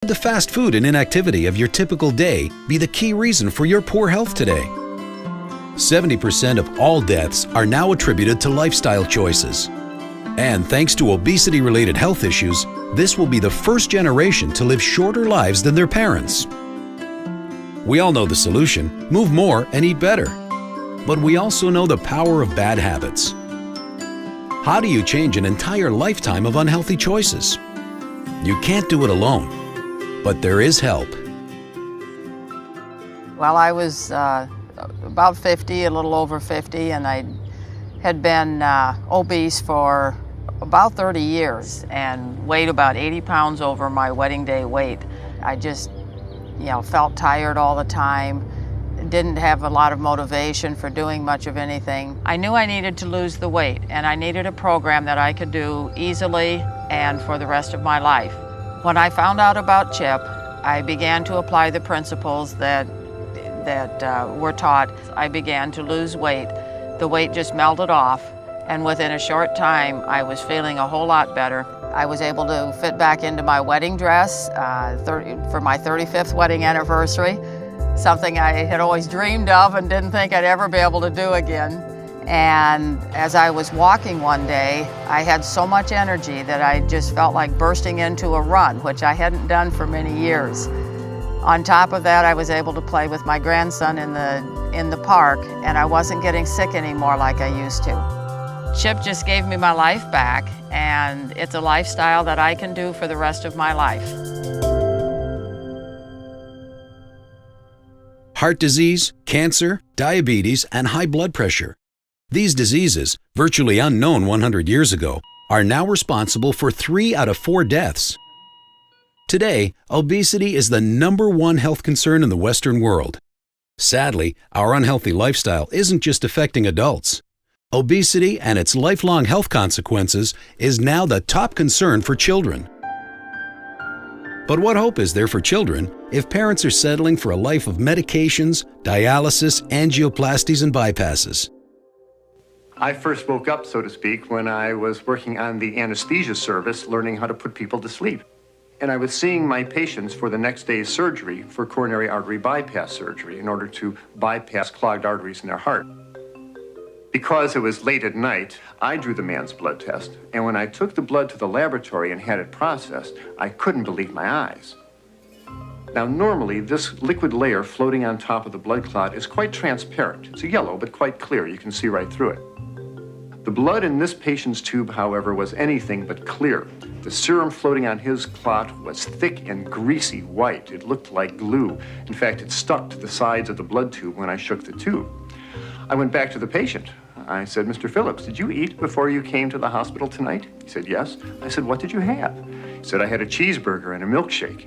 Could the fast food and inactivity of your typical day be the key reason for your poor health today? 70% of all deaths are now attributed to lifestyle choices. And thanks to obesity-related health issues, this will be the first generation to live shorter lives than their parents. We all know the solution: move more and eat better. But we also know the power of bad habits. How do you change an entire lifetime of unhealthy choices? You can't do it alone, but there is help. Well, I was about 50, a little over 50, and I had been obese for about 30 years and weighed about 80 pounds over my wedding day weight. I just, felt tired all the time, didn't have a lot of motivation for doing much of anything. I knew I needed to lose the weight, and I needed a program that I could do easily and for the rest of my life. When I found out about CHIP, I began to apply the principles that were taught. I began to lose weight. The weight just melted off, and within a short time, I was feeling a whole lot better. I was able to fit back into my wedding dress for my 35th wedding anniversary, something I had always dreamed of and didn't think I'd ever be able to do again. And as I was walking one day, I had so much energy that I just felt like bursting into a run, which I hadn't done for many years. On top of that, I was able to play with my grandson in the park, and I wasn't getting sick anymore like I used to. CHIP just gave me my life back, and it's a lifestyle that I can do for the rest of my life. Heart disease, cancer, diabetes, and high blood pressure. These diseases, virtually unknown 100 years ago, are now responsible for 3 out of 4 deaths. Today, obesity is the #1 health concern in the Western world. Sadly, our unhealthy lifestyle isn't just affecting adults. Obesity and its lifelong health consequences is now the top concern for children. But what hope is there for children if parents are settling for a life of medications, dialysis, angioplasties, and bypasses? I first woke up, so to speak, when I was working on the anesthesia service, learning how to put people to sleep. And I was seeing my patients for the next day's surgery for coronary artery bypass surgery in order to bypass clogged arteries in their heart. Because it was late at night, I drew the man's blood test, and when I took the blood to the laboratory and had it processed, I couldn't believe my eyes. Now, normally, this liquid layer floating on top of the blood clot is quite transparent. It's a yellow, but quite clear. You can see right through it. The blood in this patient's tube, however, was anything but clear. The serum floating on his clot was thick and greasy white. It looked like glue. In fact, it stuck to the sides of the blood tube when I shook the tube. I went back to the patient. I said, "Mr. Phillips, did you eat before you came to the hospital tonight?" He said, "Yes." I said, "What did you have?" He said, "I had a cheeseburger and a milkshake."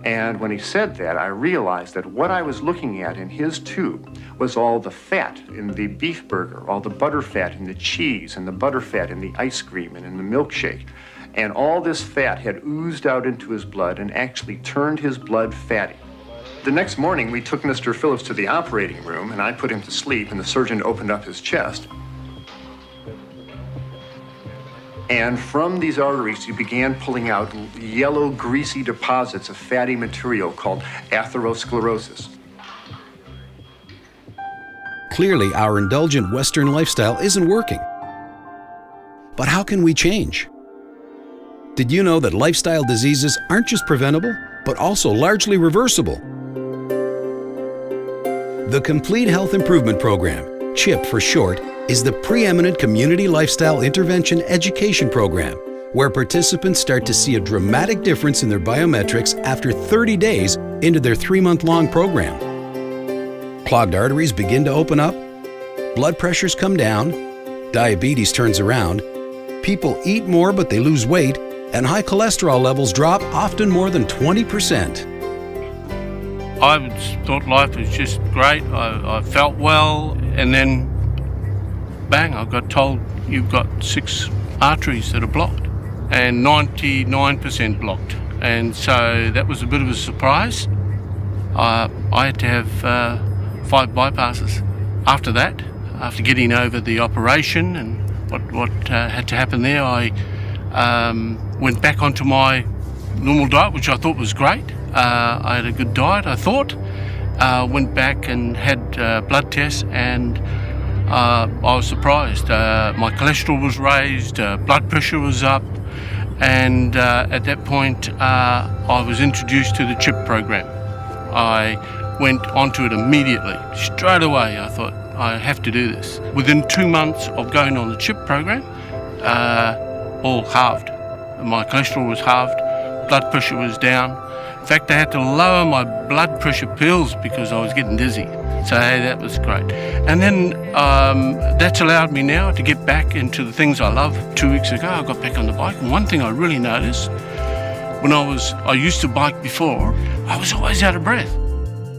And when he said that, I realized that what I was looking at in his tube was all the fat in the beef burger, all the butter fat in the cheese, and the butter fat in the ice cream and in the milkshake. And all this fat had oozed out into his blood and actually turned his blood fatty. The next morning, we took Mr. Phillips to the operating room, and I put him to sleep, and the surgeon opened up his chest. And from these arteries, he began pulling out yellow, greasy deposits of fatty material called atherosclerosis. Clearly, our indulgent Western lifestyle isn't working. But how can we change? Did you know that lifestyle diseases aren't just preventable, but also largely reversible? The Complete Health Improvement Program, CHIP for short, is the preeminent community lifestyle intervention education program where participants start to see a dramatic difference in their biometrics after 30 days into their 3-month-long program. Clogged arteries begin to open up, blood pressures come down, diabetes turns around, people eat more but they lose weight, and high cholesterol levels drop often more than 20%. I thought life was just great. I felt well, and then bang, I got told you've got 6 arteries that are blocked and 99% blocked. And so that was a bit of a surprise. I had to have 5 bypasses. After that, after getting over the operation and what had to happen there, I went back onto my normal diet, which I thought was great. I had a good diet, I thought. Went back and had blood tests, and I was surprised. My cholesterol was raised, blood pressure was up, and at that point I was introduced to the CHIP program. I went onto it immediately, straight away. I thought, I have to do this. Within 2 months of going on the CHIP program, all halved. My cholesterol was halved, blood pressure was down. In fact, I had to lower my blood pressure pills because I was getting dizzy. So hey, that was great. And then that's allowed me now to get back into the things I love. 2 weeks ago, I got back on the bike, and one thing I really noticed, when I used to bike before, I was always out of breath.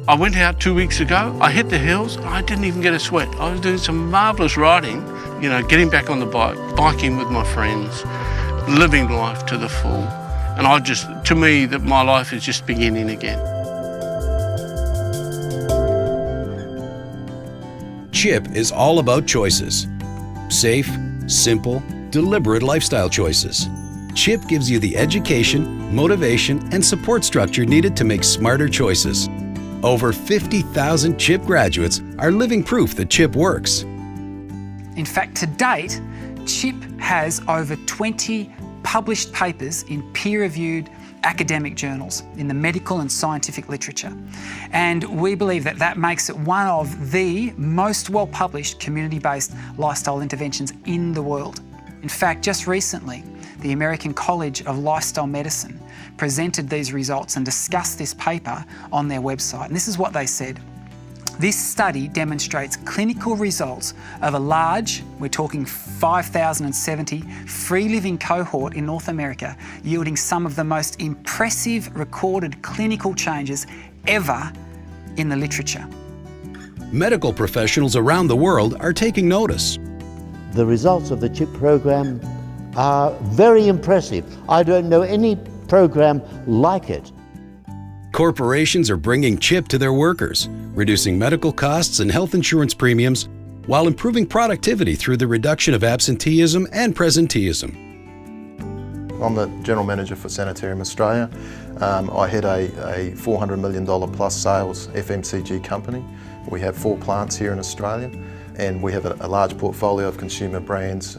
I went out 2 weeks ago, I hit the hills, I didn't even get a sweat. I was doing some marvellous riding, getting back on the bike, biking with my friends, living life to the full. And to me, that my life is just beginning again. CHIP is all about choices. Safe, simple, deliberate lifestyle choices. CHIP gives you the education, motivation, and support structure needed to make smarter choices. Over 50,000 CHIP graduates are living proof that CHIP works. In fact, to date, CHIP has over 20 published papers in peer-reviewed academic journals in the medical and scientific literature. And we believe that that makes it one of the most well-published community-based lifestyle interventions in the world. In fact, just recently, the American College of Lifestyle Medicine presented these results and discussed this paper on their website. And this is what they said. This study demonstrates clinical results of a large, we're talking 5,070, free-living cohort in North America, yielding some of the most impressive recorded clinical changes ever in the literature. Medical professionals around the world are taking notice. The results of the CHIP program are very impressive. I don't know any program like it. Corporations are bringing CHIP to their workers, reducing medical costs and health insurance premiums, while improving productivity through the reduction of absenteeism and presenteeism. I'm the General Manager for Sanitarium Australia. I head a $400 million plus sales FMCG company. We have 4 plants here in Australia, and we have a large portfolio of consumer brands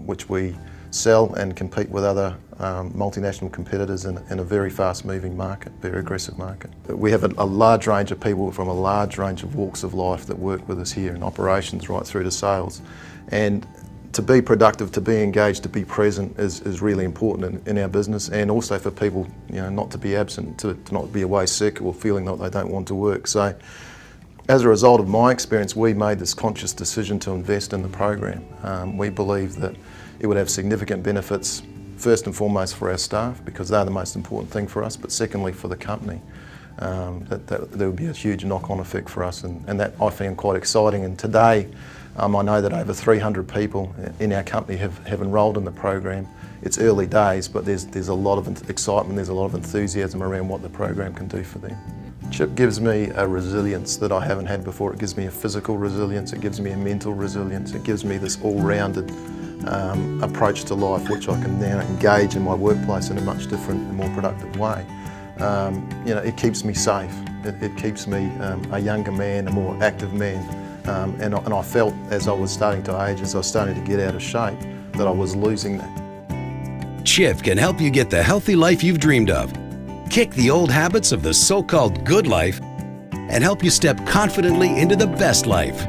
which we sell and compete with other multinational competitors in a very fast-moving market, very aggressive market. We have a large range of people from a large range of walks of life that work with us here in operations right through to sales. And to be productive, to be engaged, to be present is really important in our business, and also for people not to be absent, to not be away sick or feeling that they don't want to work. So as a result of my experience, we made this conscious decision to invest in the program. We believe that it would have significant benefits, first and foremost for our staff, because they're the most important thing for us, but secondly for the company. That there would be a huge knock-on effect for us, and that I find quite exciting. And today, I know that over 300 people in our company have enrolled in the program. It's early days, but there's a lot of excitement, there's a lot of enthusiasm around what the program can do for them. CHIP gives me a resilience that I haven't had before. It gives me a physical resilience, it gives me a mental resilience, it gives me this all-rounded approach to life, which I can now engage in my workplace in a much different and more productive way. It keeps me safe. It keeps me a younger man, a more active man. And I felt as I was starting to age, as I was starting to get out of shape, that I was losing that. CHIP can help you get the healthy life you've dreamed of, kick the old habits of the so-called good life, and help you step confidently into the best life.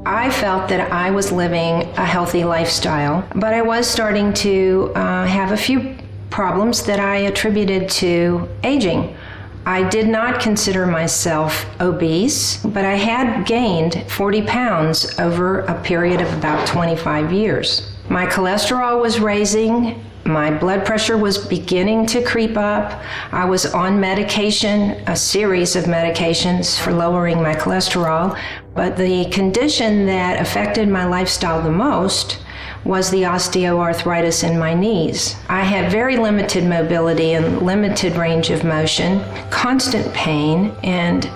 I felt that I was living a healthy lifestyle, but I was starting to have a few problems that I attributed to aging. I did not consider myself obese, but I had gained 40 pounds over a period of about 25 years. My cholesterol was raising, my blood pressure was beginning to creep up. I was on medication, a series of medications for lowering my cholesterol, but the condition that affected my lifestyle the most was the osteoarthritis in my knees. I had very limited mobility and limited range of motion, constant pain, and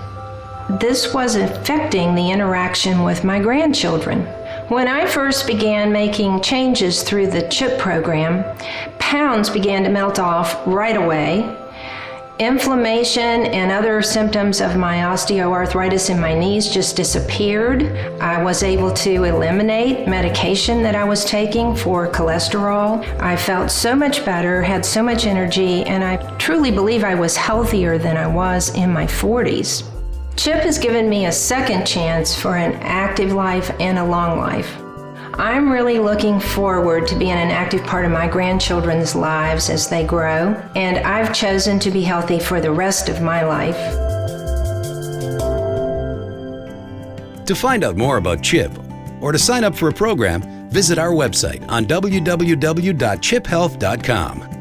this was affecting the interaction with my grandchildren. When I first began making changes through the CHIP program, pounds began to melt off right away. Inflammation and other symptoms of my osteoarthritis in my knees just disappeared. I was able to eliminate medication that I was taking for cholesterol. I felt so much better, had so much energy, and I truly believe I was healthier than I was in my 40s. CHIP has given me a second chance for an active life and a long life. I'm really looking forward to being an active part of my grandchildren's lives as they grow, and I've chosen to be healthy for the rest of my life. To find out more about CHIP or to sign up for a program, visit our website on www.chiphealth.com.